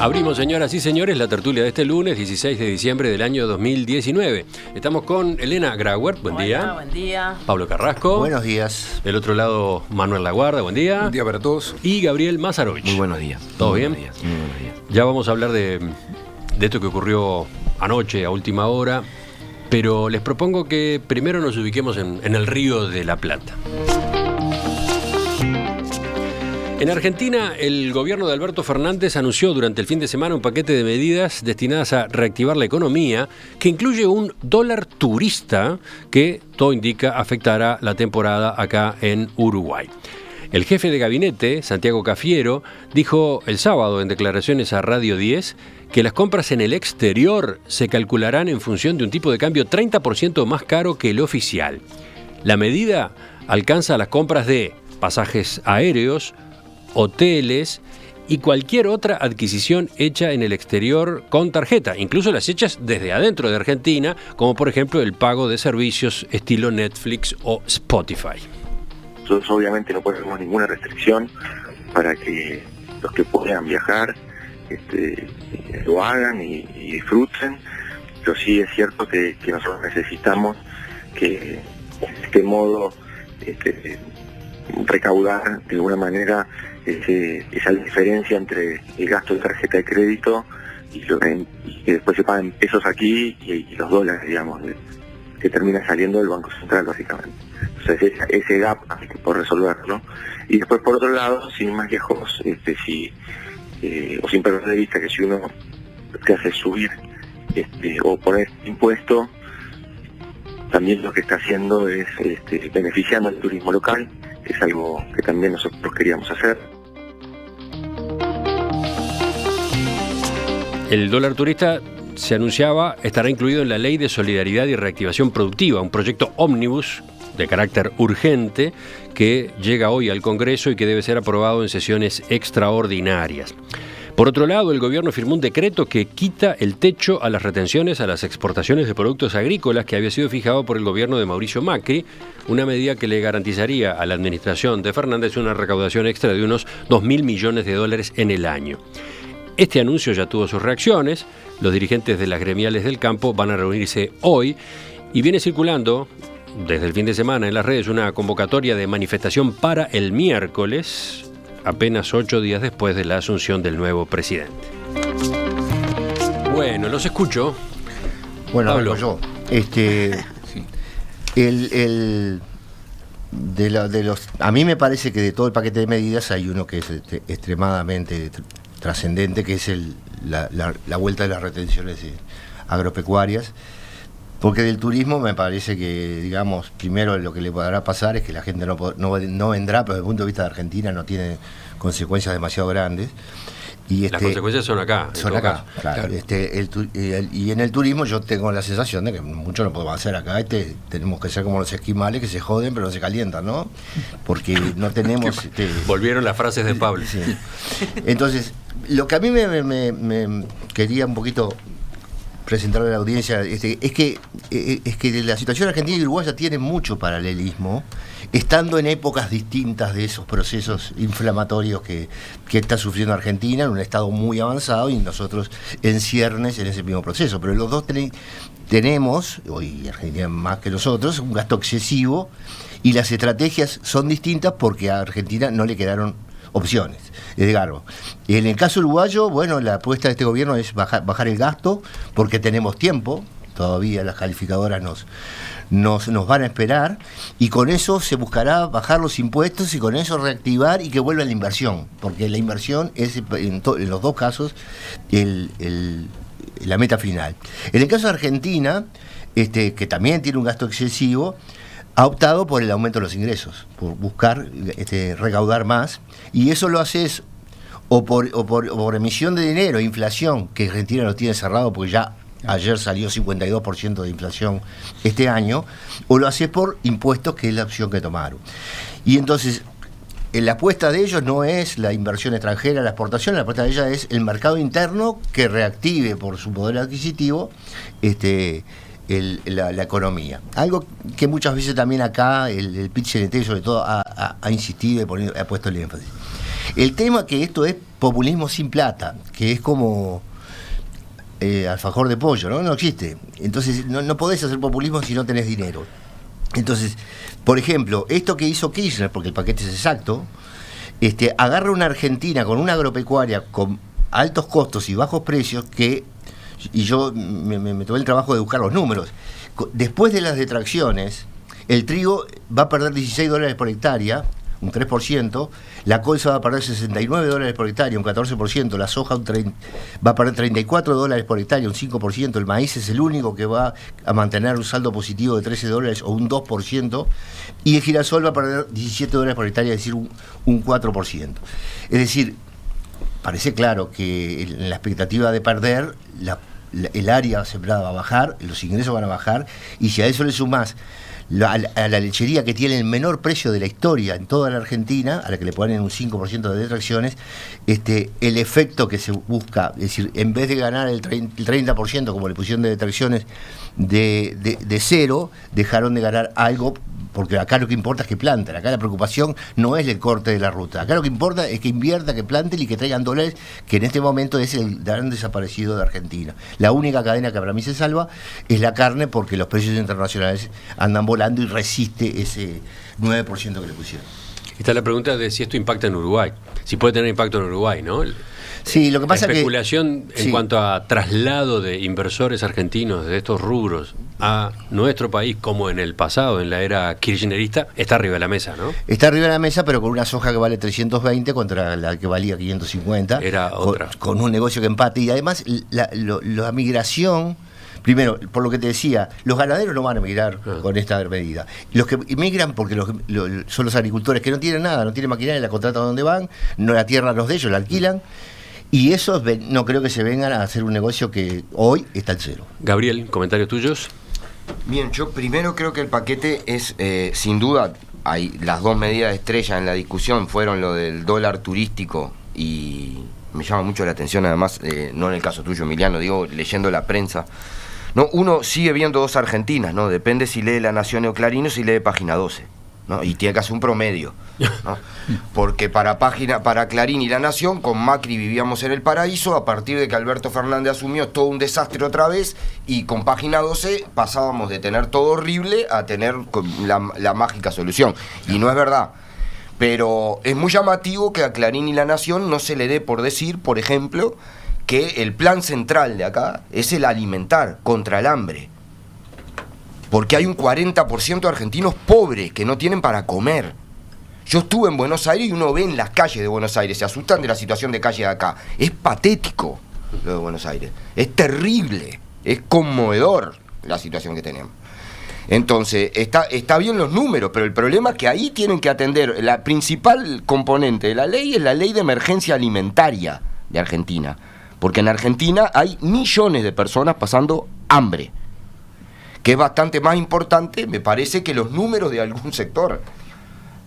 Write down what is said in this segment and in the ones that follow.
Abrimos, señoras y señores, la tertulia de este lunes, 16 de diciembre del año 2019. Estamos con Elena Grauert, buen día. Buen día. Pablo Carrasco. Buenos días. Del otro lado, Manuel Laguarda, buen día. Buen día para todos. Y Gabriel Mazarovich. Muy buenos días. ¿Todo bien? Muy buenos días. Ya vamos a hablar de esto que ocurrió anoche, a última hora, pero les propongo que primero nos ubiquemos en el Río de la Plata. En Argentina, el gobierno de Alberto Fernández anunció durante el fin de semana un paquete de medidas destinadas a reactivar la economía, que incluye un dólar turista que, todo indica, afectará la temporada acá en Uruguay. El jefe de gabinete, Santiago Cafiero, dijo el sábado en declaraciones a Radio 10 que las compras en el exterior se calcularán en función de un tipo de cambio 30% más caro que el oficial. La medida alcanza las compras de pasajes aéreos, hoteles y cualquier otra adquisición hecha en el exterior con tarjeta, incluso las hechas desde adentro de Argentina, como por ejemplo el pago de servicios estilo Netflix o Spotify. Nosotros obviamente no ponemos ninguna restricción para que los que puedan viajar lo hagan y disfruten, pero sí es cierto que nosotros necesitamos que de este modo recaudar de alguna manera esa diferencia entre el gasto de tarjeta de crédito y que después se pagan pesos aquí y los dólares, digamos, que termina saliendo del Banco Central, básicamente. Entonces ese gap hay que poder resolverlo. Y después, por otro lado, sin más lejos, o sin perder de vista que si uno lo que hace es subir o poner impuesto, también lo que está haciendo es beneficiando al turismo local, que es algo que también nosotros queríamos hacer. El dólar turista, se anunciaba, estará incluido en la Ley de Solidaridad y Reactivación Productiva, un proyecto ómnibus de carácter urgente que llega hoy al Congreso y que debe ser aprobado en sesiones extraordinarias. Por otro lado, el gobierno firmó un decreto que quita el techo a las retenciones a las exportaciones de productos agrícolas que había sido fijado por el gobierno de Mauricio Macri, una medida que le garantizaría a la administración de Fernández una recaudación extra de unos 2.000 millones de dólares en el año. Este anuncio ya tuvo sus reacciones. Los dirigentes de las gremiales del campo van a reunirse hoy y viene circulando desde el fin de semana en las redes una convocatoria de manifestación para el miércoles, apenas 8 días después de la asunción del nuevo presidente. Bueno, los escucho. Bueno, Pablo. yo. A mí me parece que de todo el paquete de medidas hay uno que es extremadamente trascendente, que es la vuelta de las retenciones agropecuarias, porque del turismo me parece que, digamos, primero lo que le podrá pasar es que la gente no vendrá, pero desde el punto de vista de Argentina no tiene consecuencias demasiado grandes. Y las consecuencias son acá. Son acá, claro. Y en el turismo yo tengo la sensación de que mucho no podemos hacer acá. Tenemos que ser como los esquimales que se joden pero no se calientan, ¿no? Porque no tenemos... Volvieron las frases de Pablo. Sí. Entonces, lo que a mí me quería un poquito presentarle a la audiencia es que la situación argentina y uruguaya tiene mucho paralelismo, estando en épocas distintas de esos procesos inflamatorios que está sufriendo Argentina, en un estado muy avanzado, y nosotros en ciernes en ese mismo proceso. Pero los dos tenemos, hoy Argentina más que nosotros, un gasto excesivo, y las estrategias son distintas porque a Argentina no le quedaron opciones. Edgardo, en el caso uruguayo, bueno, la apuesta de este gobierno es bajar el gasto, porque tenemos tiempo, todavía las calificadoras nos van a esperar, y con eso se buscará bajar los impuestos y con eso reactivar y que vuelva la inversión, porque la inversión es en los dos casos la meta final. En el caso de Argentina, que también tiene un gasto excesivo, ha optado por el aumento de los ingresos, por buscar recaudar más, y eso lo haces o por emisión de dinero, inflación, que Argentina lo tiene cerrado porque ya ayer salió 52% de inflación este año, o lo haces por impuestos, que es la opción que tomaron. Y entonces, la apuesta de ellos no es la inversión extranjera, la exportación, la apuesta de ellos es el mercado interno que reactive por su poder adquisitivo la economía. Algo que muchas veces también acá el PIT-CNT sobre todo ha insistido y ha puesto el énfasis. El tema que esto es populismo sin plata, que es como alfajor de pollo, ¿no? No existe. Entonces no podés hacer populismo si no tenés dinero. Entonces, por ejemplo, esto que hizo Kirchner, porque el paquete es exacto, agarra una Argentina con una agropecuaria con altos costos y bajos precios y yo me tomé el trabajo de buscar los números. Después de las detracciones, el trigo va a perder $16 por hectárea, un 3%, la colza va a perder $69 por hectárea, un 14%, la soja va a perder $34 por hectárea, un 5%, el maíz es el único que va a mantener un saldo positivo de $13 o un 2%, y el girasol va a perder $17 por hectárea, es decir, un 4%. Es decir, parece claro que en la expectativa de perder, el área sembrada va a bajar, los ingresos van a bajar, y si a eso le sumás a la lechería que tiene el menor precio de la historia en toda la Argentina, a la que le ponen un 5% de detracciones, el efecto que se busca, es decir, en vez de ganar el 30%, como le pusieron de detracciones de cero, dejaron de ganar algo, porque acá lo que importa es que planten, acá la preocupación no es el corte de la ruta, acá lo que importa es que inviertan, que planten y que traigan dólares, que en este momento es el gran desaparecido de Argentina. La única cadena que para mí se salva es la carne, porque los precios internacionales andan volando y resiste ese 9% que le pusieron. Está la pregunta de si esto impacta en Uruguay, si puede tener impacto en Uruguay, ¿no? Sí, lo que pasa la especulación que, en cuanto a traslado de inversores argentinos de estos rubros a nuestro país, como en el pasado, en la era kirchnerista, está arriba de la mesa, ¿no? Está arriba de la mesa, pero con una soja que vale 320 contra la que valía 550. Era otra. Con un negocio que empate. Y además, la migración... Primero, por lo que te decía, los ganaderos no van a migrar con esta medida. Los que migran porque son los agricultores que no tienen nada, no tienen maquinaria, la contratan donde van, no, la tierra no es de ellos, la alquilan. Y esos no creo que se vengan a hacer un negocio que hoy está al cero. Gabriel, ¿comentarios tuyos? Bien, yo primero creo que el paquete es, sin duda, las dos medidas estrella en la discusión fueron lo del dólar turístico, y me llama mucho la atención, además, no en el caso tuyo, Emiliano, digo, leyendo la prensa, no, uno sigue viendo dos Argentinas, ¿no? Depende si lee La Nación o Clarín o si lee Página 12, ¿no? Y tiene que hacer un promedio, ¿no? Porque para Clarín y La Nación, con Macri vivíamos en el paraíso, a partir de que Alberto Fernández asumió todo un desastre otra vez, y con Página 12 pasábamos de tener todo horrible a tener la mágica solución. Y no es verdad. Pero es muy llamativo que a Clarín y La Nación no se le dé por decir, por ejemplo, que el plan central de acá es el alimentar contra el hambre. Porque hay un 40% de argentinos pobres que no tienen para comer. Yo estuve en Buenos Aires y uno ve en las calles de Buenos Aires, se asustan de la situación de calle de acá. Es patético lo de Buenos Aires, es terrible, es conmovedor la situación que tenemos. Entonces, está bien los números, pero el problema es que ahí tienen que atender, la principal componente de la ley es la ley de emergencia alimentaria de Argentina. Porque en Argentina hay millones de personas pasando hambre, que es bastante más importante, me parece, que los números de algún sector,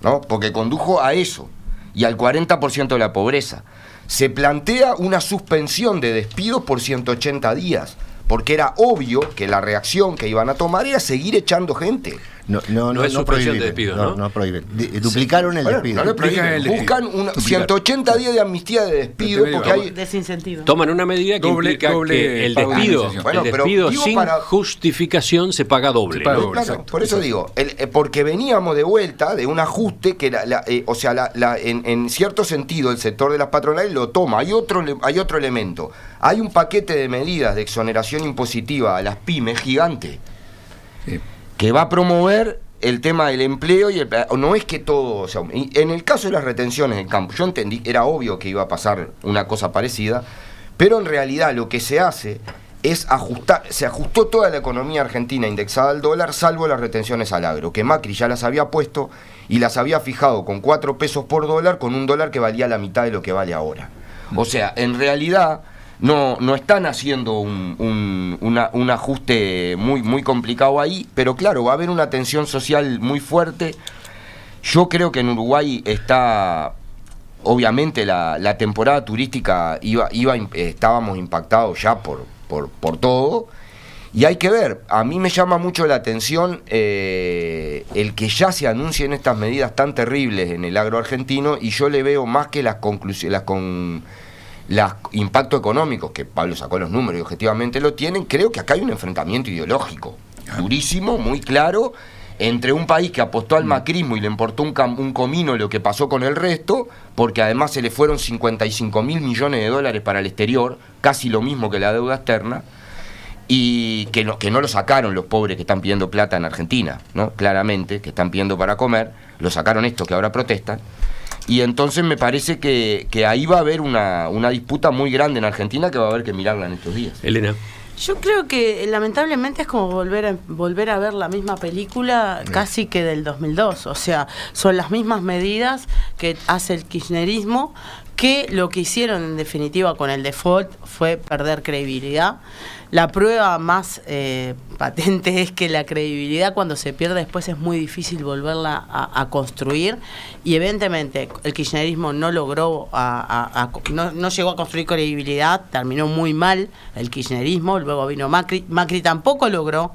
¿no? Porque condujo a eso, y al 40% de la pobreza. Se plantea una suspensión de despidos por 180 días, porque era obvio que la reacción que iban a tomar era seguir echando gente. No es suspensión de despido, ¿no? No prohíben. Duplicaron el despido. No prohíben. Buscan 180 días de amnistía de despido porque hay desincentivo. Toman una medida que implica que el despido sin justificación se paga doble. Claro, por eso digo, porque veníamos de vuelta de un ajuste que en cierto sentido el sector de las patronales lo toma. Hay otro elemento. Hay un paquete de medidas de exoneración impositiva a las pymes gigante. Que va a promover el tema del empleo no es que todo, o sea, en el caso de las retenciones en campo, yo entendí, era obvio que iba a pasar una cosa parecida, pero en realidad lo que se hace es se ajustó toda la economía argentina indexada al dólar, salvo las retenciones al agro, que Macri ya las había puesto y las había fijado con 4 pesos por dólar, con un dólar que valía la mitad de lo que vale ahora. O sea, en realidad no están haciendo un ajuste muy complicado ahí, pero claro, va a haber una tensión social muy fuerte. Yo creo que en Uruguay está, obviamente la temporada turística estábamos impactados ya por todo, Y hay que ver, a mí me llama mucho la atención el que ya se anuncien estas medidas tan terribles en el agro argentino, y yo le veo más que las impactos económicos, que Pablo sacó los números y objetivamente lo tienen. Creo que acá hay un enfrentamiento ideológico durísimo, muy claro, entre un país que apostó al macrismo y le importó un comino lo que pasó con el resto, porque además se le fueron 55.000 millones de dólares para el exterior, casi lo mismo que la deuda externa, y que no lo sacaron los pobres que están pidiendo plata en Argentina, ¿no? Claramente, que están pidiendo para comer, lo sacaron estos que ahora protestan. Y entonces me parece que ahí va a haber una disputa muy grande en Argentina, que va a haber que mirarla en estos días. Elena. Yo creo que lamentablemente es como volver a ver la misma película casi que del 2002. O sea, son las mismas medidas que hace el kirchnerismo, que lo que hicieron en definitiva con el default fue perder credibilidad. La prueba más patente es que la credibilidad, cuando se pierde después, es muy difícil volverla a construir, y evidentemente el kirchnerismo no logró no llegó a construir credibilidad, terminó muy mal el kirchnerismo. Luego vino Macri tampoco logró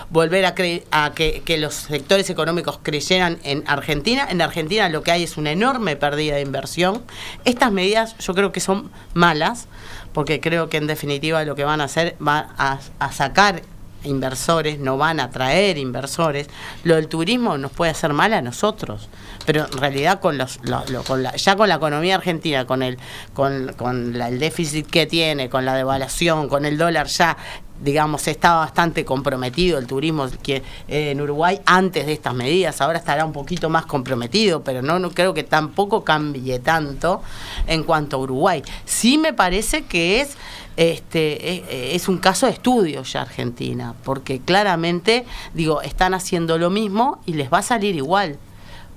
volver a que los sectores económicos creyeran en Argentina. En Argentina lo que hay es una enorme pérdida de inversión. Estas medidas yo creo que son malas, porque creo que en definitiva lo que van a hacer va a sacar inversores, no van a traer inversores. Lo del turismo nos puede hacer mal a nosotros, pero en realidad con la economía argentina, con el déficit que tiene, con la devaluación, con el dólar ya, digamos, está bastante comprometido el turismo que en Uruguay antes de estas medidas. Ahora estará un poquito más comprometido, pero no creo que tampoco cambie tanto en cuanto a Uruguay. Sí me parece que es un caso de estudio ya Argentina, porque claramente, están haciendo lo mismo y les va a salir igual,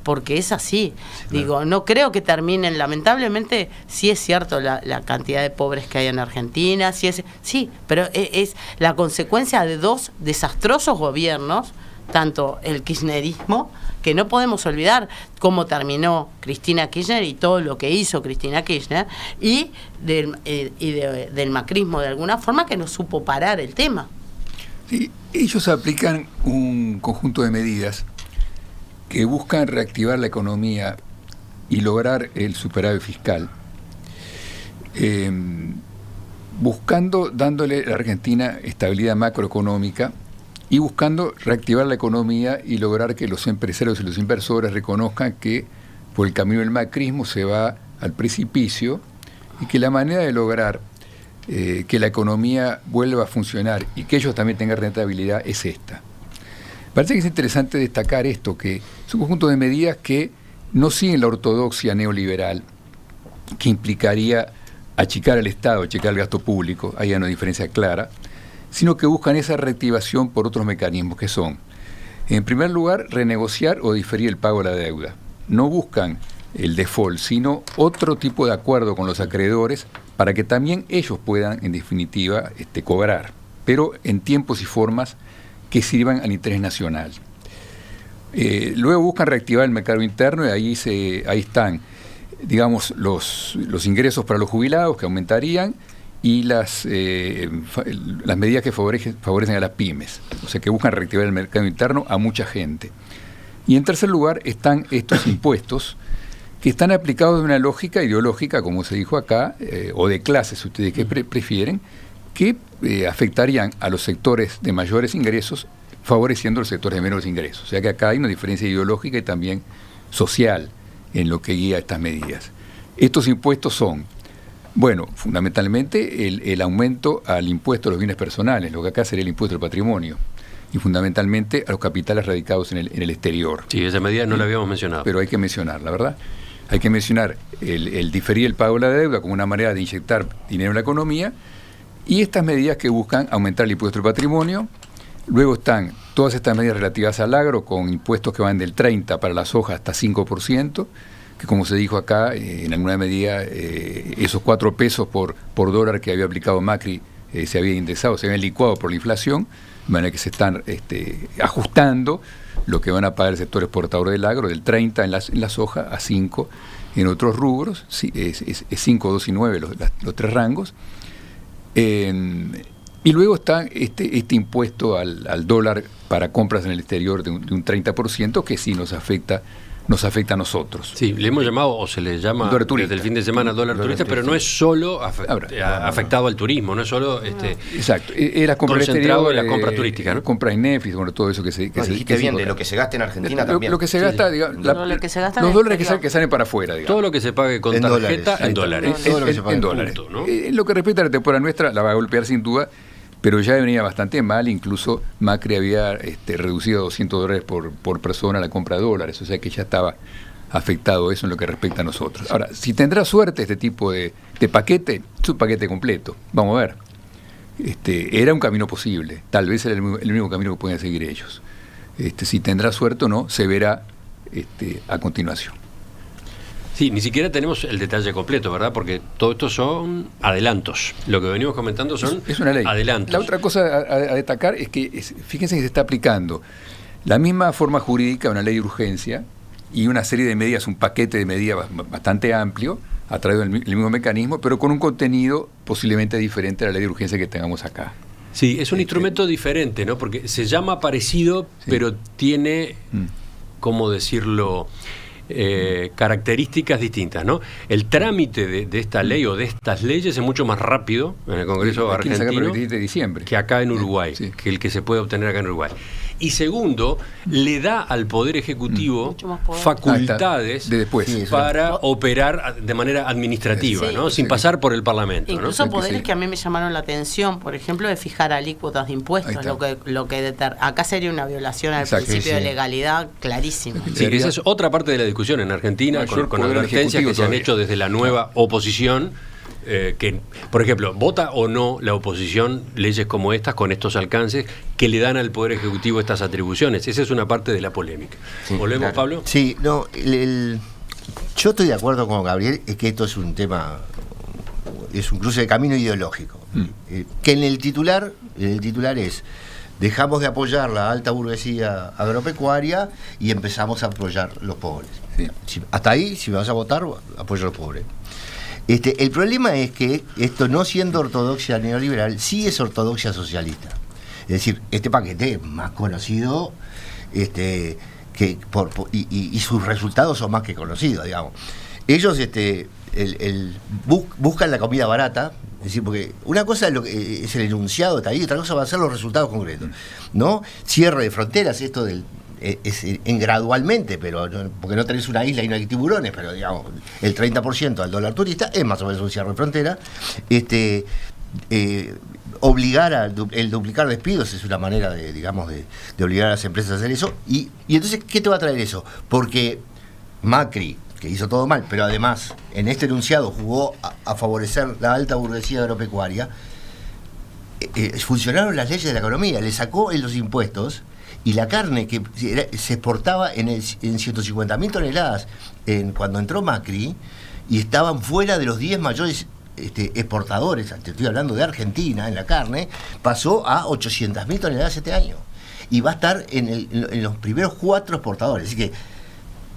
porque es así. Claro. No creo que terminen, lamentablemente. Sí es cierto la cantidad de pobres que hay en Argentina, sí, pero es la consecuencia de dos desastrosos gobiernos, tanto el kirchnerismo, que no podemos olvidar cómo terminó Cristina Kirchner y todo lo que hizo Cristina Kirchner, y del macrismo, de alguna forma, que no supo parar el tema. Sí, ellos aplican un conjunto de medidas que buscan reactivar la economía y lograr el superávit fiscal, dándole a la Argentina estabilidad macroeconómica y buscando reactivar la economía y lograr que los empresarios y los inversores reconozcan que por el camino del macrismo se va al precipicio, y que la manera de lograr que la economía vuelva a funcionar y que ellos también tengan rentabilidad es esta. Parece que es interesante destacar esto, que es un conjunto de medidas que no siguen la ortodoxia neoliberal, que implicaría achicar el Estado, achicar el gasto público, ahí hay una diferencia clara, sino que buscan esa reactivación por otros mecanismos, que son, en primer lugar, renegociar o diferir el pago de la deuda. No buscan el default, sino otro tipo de acuerdo con los acreedores para que también ellos puedan, en definitiva, cobrar, pero en tiempos y formas que sirvan al interés nacional. Luego buscan reactivar el mercado interno, y ahí están, digamos, los ingresos para los jubilados, que aumentarían, y las medidas que favorecen a las pymes, o sea, que buscan reactivar el mercado interno a mucha gente. Y en tercer lugar están estos impuestos, que están aplicados de una lógica ideológica, como se dijo acá, o de clases, si ustedes que prefieren, que afectarían a los sectores de mayores ingresos, favoreciendo a los sectores de menores ingresos. O sea que acá hay una diferencia ideológica y también social en lo que guía estas medidas. Estos impuestos son, bueno, fundamentalmente el aumento al impuesto a los bienes personales, lo que acá sería el impuesto al patrimonio, y fundamentalmente a los capitales radicados en el exterior. Sí, esa medida no la habíamos mencionado. Pero hay que mencionarla, ¿verdad? Hay que mencionar el diferir el pago de la deuda como una manera de inyectar dinero en la economía, y estas medidas que buscan aumentar el impuesto al patrimonio. Luego están todas estas medidas relativas al agro, con impuestos que van del 30% para la soja hasta 5%, que como se dijo acá, en alguna medida esos 4 pesos por dólar que había aplicado Macri se había indexado, se habían licuado por la inflación, de manera que se están ajustando lo que van a pagar el sector exportador del agro, del 30% en la soja a 5% en otros rubros, es 5, 2 y 9 los 3 rangos. Y luego está este impuesto al dólar para compras en el exterior de un 30%, que sí nos afecta a nosotros. Sí, le hemos llamado, o se le llama desde el fin de semana dólar turista, pero no es solo afectado al turismo, no es solo exacto, era compra concentrado en la compra turística, ¿no? Compra en Netflix, bueno, todo eso que se dijiste bien, de lo que se gasta en Argentina también. Lo que se gasta, digamos, los dólares que salen para afuera, digamos. Todo lo que se pague con tarjeta en dólares. En dólares. Lo que respecta a la temporada nuestra, la va a golpear sin duda, pero ya venía bastante mal. Incluso Macri había reducido a $200 por persona la compra de dólares, o sea que ya estaba afectado eso en lo que respecta a nosotros. Ahora, si tendrá suerte este tipo de paquete, es un paquete completo, vamos a ver. Era un camino posible, tal vez era el único camino que pueden seguir ellos. Si tendrá suerte o no, se verá a continuación. Sí, ni siquiera tenemos el detalle completo, ¿verdad? Porque todo esto son adelantos. Lo que venimos comentando son es una ley. Adelantos. La otra cosa a destacar es que, fíjense que se está aplicando la misma forma jurídica, una ley de urgencia y una serie de medidas, un paquete de medidas bastante amplio, a través del mismo mecanismo, pero con un contenido posiblemente diferente a la ley de urgencia que tengamos acá. Sí, es un instrumento diferente, ¿no? Porque se llama parecido, sí, pero tiene, ¿cómo decirlo?, características distintas, ¿no? El trámite de esta ley o de estas leyes es mucho más rápido en el Congreso argentino de diciembre, que acá en Uruguay, sí, que el que se puede obtener acá en Uruguay. Y segundo, le da al Poder Ejecutivo facultades para operar de manera administrativa, sí, ¿no? Sin pasar por el Parlamento. Incluso ¿no? poderes que a mí me llamaron la atención, por ejemplo, de fijar alícuotas de impuestos, acá sería una violación al principio de legalidad clarísima. Sí, esa es otra parte de la discusión en Argentina, con advertencias que se han hecho desde la nueva oposición. Que, por ejemplo, ¿vota o no la oposición leyes como estas con estos alcances que le dan al Poder Ejecutivo estas atribuciones? Esa es una parte de la polémica. Sí, ¿volvemos, claro, Pablo? Sí, no, yo estoy de acuerdo con Gabriel, es que esto es un tema, es un cruce de camino ideológico. Que en el titular es: dejamos de apoyar la alta burguesía agropecuaria y empezamos a apoyar los pobres. Sí. Hasta ahí, si vas a votar, apoyo a los pobres. El problema es que esto, no siendo ortodoxia neoliberal, sí es ortodoxia socialista. Es decir, este paquete es más conocido y sus resultados son más que conocidos, digamos. Ellos buscan la comida barata, es decir, porque una cosa es el enunciado de ahí, otra cosa va a ser los resultados concretos, ¿no? Cierre de fronteras, esto es en gradualmente, pero porque no tenés una isla y no hay tiburones, pero digamos, el 30% al dólar turista es más o menos un cierre de frontera. Obligar el duplicar despidos es una manera de obligar a las empresas a hacer eso. Y entonces, ¿qué te va a traer eso? Porque Macri, que hizo todo mal, pero además en este enunciado jugó a favorecer la alta burguesía agropecuaria, funcionaron las leyes de la economía, le sacó en los impuestos. Y la carne que se exportaba en 150.000 toneladas cuando entró Macri, y estaban fuera de los 10 mayores exportadores, te estoy hablando de Argentina, en la carne, pasó a 800.000 toneladas este año. Y va a estar en los primeros 4 exportadores. Así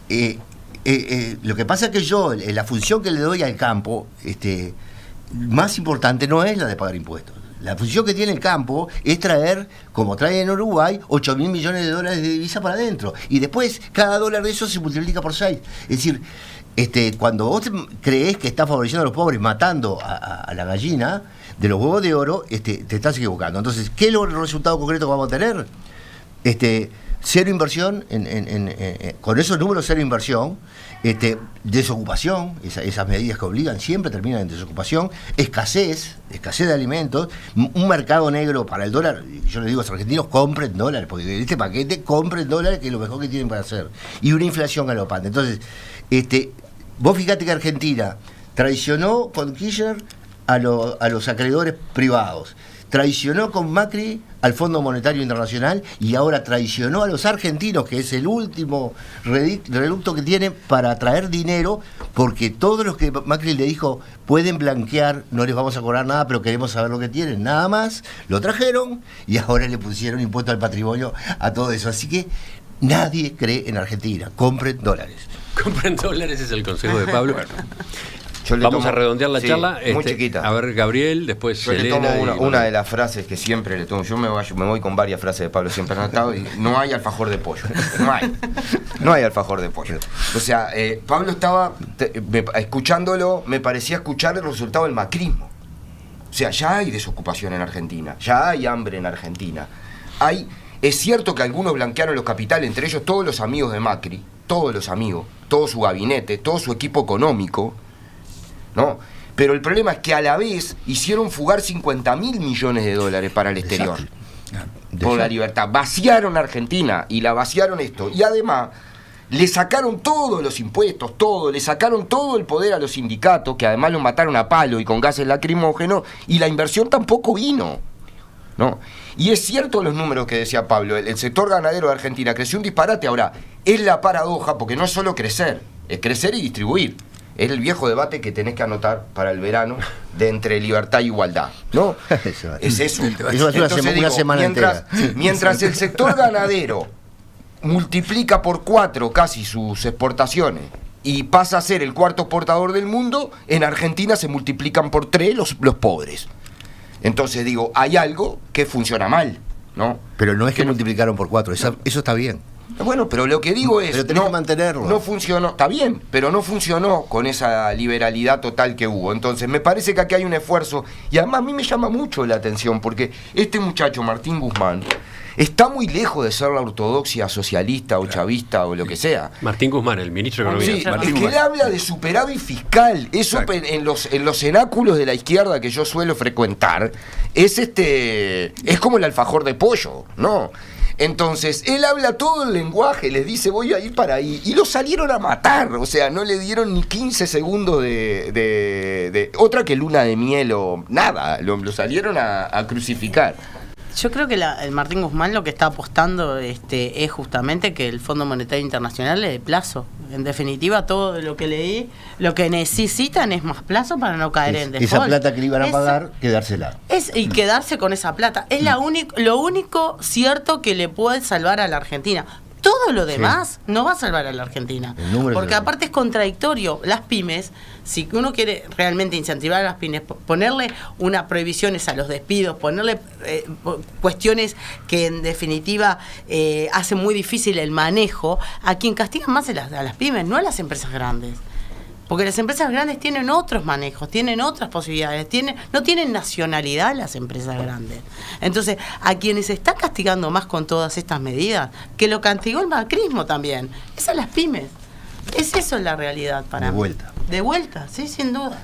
que lo que pasa es que yo, la función que le doy al campo, más importante no es la de pagar impuestos. La función que tiene el campo es traer, como trae en Uruguay, 8.000 millones de dólares de divisa para adentro. Y después, cada dólar de eso se multiplica por 6. Es decir, cuando vos creés que estás favoreciendo a los pobres matando a la gallina de los huevos de oro, te estás equivocando. Entonces, ¿qué es el resultado concreto que vamos a tener? Cero inversión, con esos números cero inversión, desocupación, esas medidas que obligan siempre terminan en desocupación, escasez de alimentos, un mercado negro para el dólar. Yo les digo a los argentinos: compren dólares, porque en este paquete compren dólares, que es lo mejor que tienen para hacer, y una inflación galopante. Entonces, vos fíjate que Argentina traicionó con Kirchner a los acreedores privados, traicionó con Macri al Fondo Monetario Internacional, y ahora traicionó a los argentinos, que es el último reducto que tienen para traer dinero, porque todos los que Macri le dijo pueden blanquear, no les vamos a cobrar nada, pero queremos saber lo que tienen, nada más, lo trajeron y ahora le pusieron impuesto al patrimonio a todo eso. Así que nadie cree en Argentina, compren dólares. Compren dólares es el consejo de Pablo. Vamos a redondear la sí, charla. Muy chiquita. A ver, Gabriel, después Yo le Elena. tomo una de las frases que siempre le tomo. Yo me voy con varias frases de Pablo siempre anotado y no hay alfajor de pollo. No hay alfajor de pollo. O sea, Pablo estaba escuchándolo, me parecía escuchar el resultado del macrismo. O sea, ya hay desocupación en Argentina, ya hay hambre en Argentina. Es cierto que algunos blanquearon los capitales, entre ellos todos los amigos de Macri, todos los amigos, todo su gabinete, todo su equipo económico, ¿no? Pero el problema es que a la vez hicieron fugar 50.000 millones de dólares para el exterior. Por la libertad. Vaciaron Argentina y la vaciaron esto. Y además le sacaron todos los impuestos, le sacaron todo el poder a los sindicatos, que además los mataron a palo y con gases lacrimógenos, y la inversión tampoco vino, ¿no? Y es cierto los números que decía Pablo, el sector ganadero de Argentina creció un disparate. Ahora, es la paradoja, porque no es solo crecer, es crecer y distribuir. Es el viejo debate que tenés que anotar para el verano de entre libertad e igualdad, ¿no? Es eso. Eso es una semana entera. Mientras el sector ganadero multiplica por 4 casi sus exportaciones y pasa a ser el cuarto exportador del mundo, en Argentina se multiplican por 3 los pobres. Entonces digo, hay algo que funciona mal, ¿no? Pero no es que multiplicaron por 4, eso está bien. Bueno, pero lo que digo es, pero tenés que mantenerlo. No funcionó, está bien, pero no funcionó con esa liberalidad total que hubo. Entonces me parece que aquí hay un esfuerzo, y además a mí me llama mucho la atención, porque este muchacho, Martín Guzmán, está muy lejos de ser la ortodoxia socialista o chavista o lo que sea. Martín Guzmán, el ministro de Economía. Sí, es que él habla de superávit fiscal. Eso en los cenáculos de la izquierda que yo suelo frecuentar, es como el alfajor de pollo, ¿no? Entonces, él habla todo el lenguaje, les dice voy a ir para ahí, y lo salieron a matar, o sea, no le dieron ni 15 segundos de otra que luna de miel o nada, lo salieron a crucificar. Yo creo que el Martín Guzmán lo que está apostando es justamente que el Fondo Monetario Internacional le dé plazo. En definitiva, todo lo que leí, lo que necesitan es más plazo para no caer en default. Esa plata que le iban a pagar, quedársela. Y quedarse con esa plata. Es lo único cierto que le puede salvar a la Argentina. Todo lo demás no va a salvar a la Argentina. Porque aparte es contradictorio. Las pymes, si uno quiere realmente incentivar a las pymes, ponerle unas prohibiciones a los despidos, ponerle cuestiones que en definitiva hacen muy difícil el manejo, a quien castigan más a las pymes, no a las empresas grandes. Porque las empresas grandes tienen otros manejos, tienen otras posibilidades, no tienen nacionalidad las empresas grandes. Entonces, a quienes se está castigando más con todas estas medidas, que lo castigó el macrismo también, es a las pymes. Es eso la realidad para mí. De vuelta, sí, sin duda.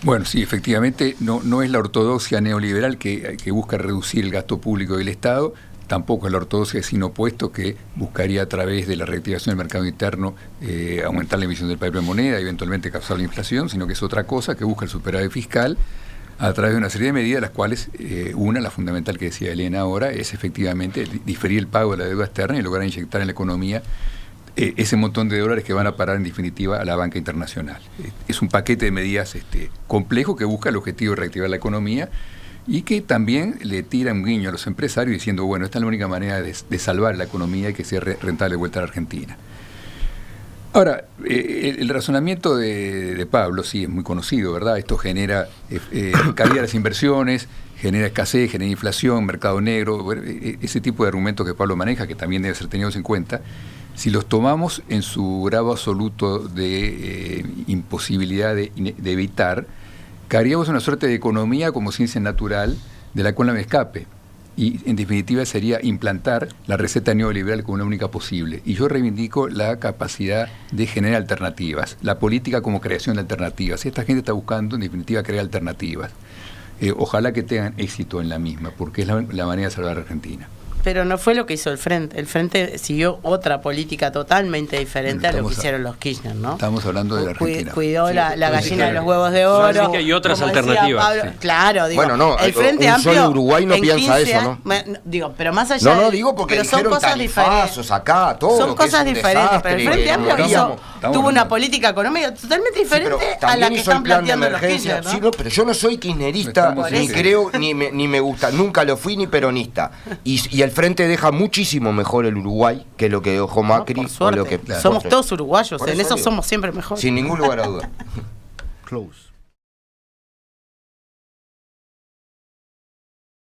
Bueno, sí, efectivamente, no es la ortodoxia neoliberal que busca reducir el gasto público del Estado. Tampoco es la ortodoxia sin opuesto que buscaría a través de la reactivación del mercado interno aumentar la emisión del papel de moneda y eventualmente causar la inflación, sino que es otra cosa que busca el superávit fiscal a través de una serie de medidas, las cuales la fundamental que decía Elena ahora, es efectivamente diferir el pago de la deuda externa y lograr inyectar en la economía ese montón de dólares que van a parar en definitiva a la banca internacional. Es un paquete de medidas complejo que busca el objetivo de reactivar la economía y que también le tira un guiño a los empresarios diciendo, bueno, esta es la única manera de salvar la economía y que sea rentable de vuelta a la Argentina. Ahora, el razonamiento de Pablo sí es muy conocido, ¿verdad? Esto genera caída de las inversiones, genera escasez, genera inflación, mercado negro, ese tipo de argumentos que Pablo maneja, que también deben ser tenidos en cuenta, si los tomamos en su grado absoluto de imposibilidad de evitar, caeríamos una suerte de economía como ciencia natural de la cual no me escape. Y en definitiva sería implantar la receta neoliberal como la única posible. Y yo reivindico la capacidad de generar alternativas, la política como creación de alternativas. Esta gente está buscando en definitiva crear alternativas. Ojalá que tengan éxito en la misma, porque es la manera de salvar a Argentina. Pero no fue lo que hizo el Frente. El Frente siguió otra política totalmente diferente a lo que hicieron los Kirchner, ¿no? Estamos hablando de la Argentina. Cuidó la gallina de los huevos de oro. Así que hay otras alternativas. Pablo, sí. Claro, digo, bueno, no, el Frente Amplio. Solo Uruguay no piensa eso, ¿no? Digo, pero más allá. No, digo porque pero son cosas diferentes. Acá, todo son cosas diferentes. Pero el Frente Amplio tuvo una política económica totalmente diferente a la que están planteando los Kirchner, ¿no? Sí, no, pero yo no soy kirchnerista, ni creo, ni me gusta. Nunca lo fui ni peronista. Y el Frente deja muchísimo mejor el Uruguay que lo que dejó Macri. No, por suerte. O lo que, somos todos uruguayos, en eso somos siempre mejores. Sin ningún lugar a duda. Close.